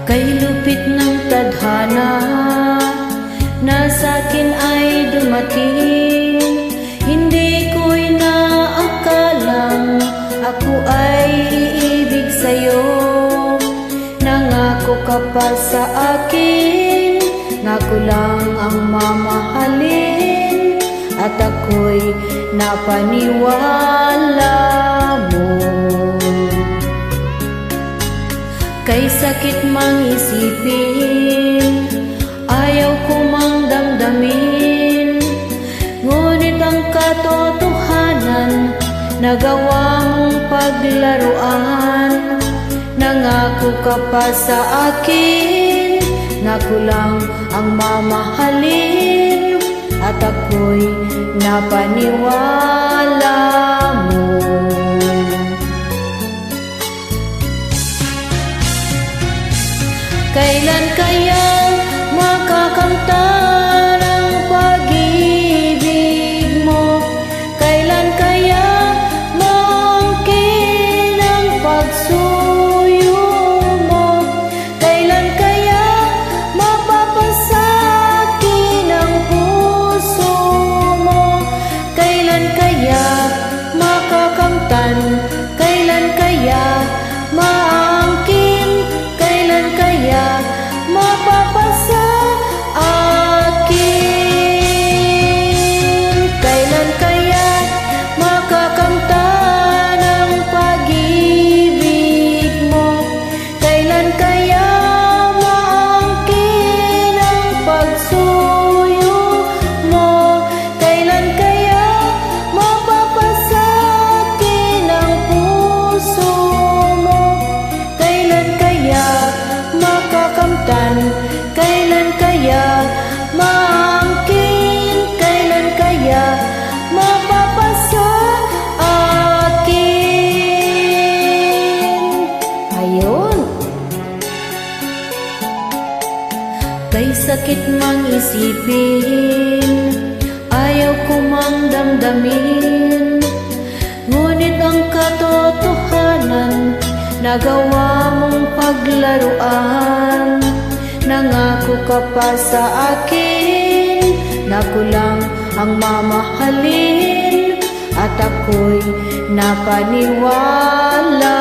Kay lupit ng tadhana na sa'kin ay dumating, hindi ko'y naakalang ako ay iibig sa'yo. Nangako ka pa sa akin na ako lang ang mamahalin, at ako'y napaniwala mo. Kay sakit mang isipin, ayaw ko mang damdamin, ngunit ang katotohanan nagawa mong paglaruan. Nangako ka pa sa akin na ako lang ang mamahalin, at ako'y napaniwala mo. Kailan kaya makakamtan ang pag-ibig mo? Kailan kaya maangkin ang pagsuyo mo? Kailan kaya mapapasakin ang puso mo? Kailan kaya makakamtan? Kailan kaya maangkin? Kailan kaya mapapasa akin? Kailan kaya makakamtan ang pag-ibig mo? Kailan kaya maangkin ang pagsuyo mo? Kailan kaya mapapasa akin ang puso mo? Kailan kaya makakamtan? Kailan kaya maangkin? Kailan kaya mapapasa akin? Ayun. Kay sakit mang isipin, ayaw ko mang damdamin, ngunit ang katotohanan nagawa mong paglaruan. Nangako ka pa sa akin na ako lang ang mamahalin, at ako'y napaniwala